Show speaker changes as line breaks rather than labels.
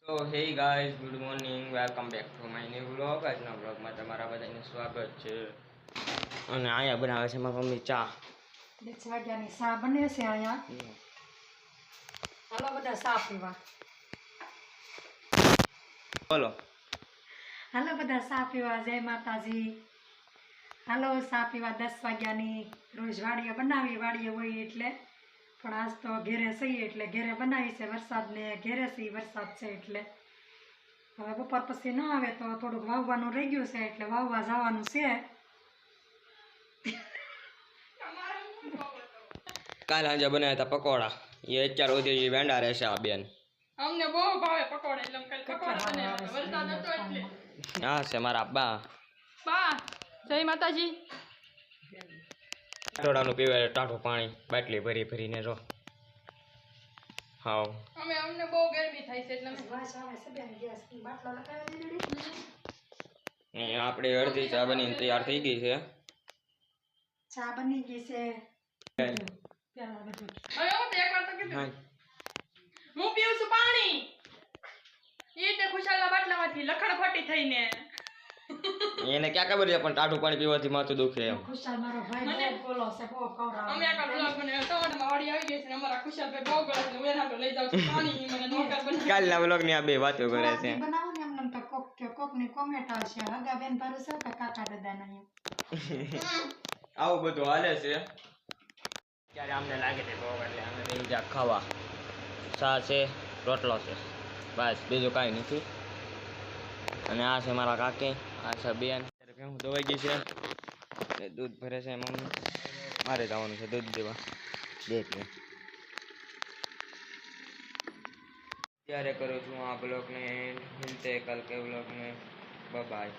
તો હે guys, good morning, welcome back to my new vlog. આજના વ્લોગમાં તમારા બધાનું સ્વાગત છે. અને અહીંયા બનાવે છે મારી મમ્મી ચા.
2 વાગ્યાની ચા બને છે અહીંયા. હાલો બધા ચા પીવા.
બોલો.
હાલો બધા ચા પીવા. જય માતાજી. હાલો ચા પીવા 10 વાગ્યાની. રોજ વાડીએ બનાવી, વાડીએ હોય એટલે. પણ આજ તો ઘેરે સહી એટલે ઘેરે બનાવી છે. વરસાદને ઘેરે સહી વરસાદ છે એટલે હવે બપોર પછી ના આવે તો થોડુંક વાવવાનું રહી ગયું છે એટલે વાવવા જવાનું છે.
કાલ સાંજે બનાવ્યા હતા પકોડા. એ અત્યાર સુધી વેંડા રહેશે આ બેન.
અમને બહુ ભાવે પકોડા. એટલે કાલ પકોડા બનાવ્યા. વરસાદ હતો એટલે.
હા છે મારા બા.
બા જય માતાજી.
ટોળાનું પીવે ટાઢું પાણી બાટલી ભરી ભરીને રો. હાવ
અમને બહુ ગરમી થાય છે એટલે
વાસ આવે છે બેન. ગેસ બાટલો લગાવી દીધી.
આપણે અડધી ચા બનીને તૈયાર થઈ ગઈ છે.
ચા બની ગઈ છે. પેલા બધું
હવે હું તો એકવાર તો કીધું હું પીઉં છું પાણી. એ તે ખુશાલના બાટલામાંથી લખણ ખોટી થઈને
એને ક્યાં ખબર છે પણ ટાઢું પાણી પીવાથી માથું દુખે એમ.
ખુશાલ મારો ભાઈ બહુ બોલો છે, બહુ કવરાવે.
અમે એકવાર બ્લોગ બનાવ્યો તો અને વાડી આવી ગઈ છે ને અમારા ખુશાલભાઈ બહુ ગળે છે. હું એના લઈ જાઉં છું પાણી. મને નોકર બનાવી
કાલના વ્લોગની આ બે વાતો કરે છે.
બનાવો ને એમને તો કોકની કોમેન્ટ આવશે. હગા બેન ભરોસે કે કાકા દાદાના એમ.
આવું બધું હાલે છે. ત્યારે અમને લાગે છે બહુ એટલે અમે બે જા ખાવા. ચા છે, રોટલો છે, બસ બીજું કાંઈ નથી. અને આ છે મારા કાકી, આ છે બેન. અત્યારે હું ધોવાઈ ગઈ છે ને દૂધ ભરે છે મમ્મી. મારે જવાનું છે દૂધ દેવા. દેખીએ ત્યારે કરું છું આ બ્લોગને. મિલતે કલ કે બ્લોગ में, बाय बाय.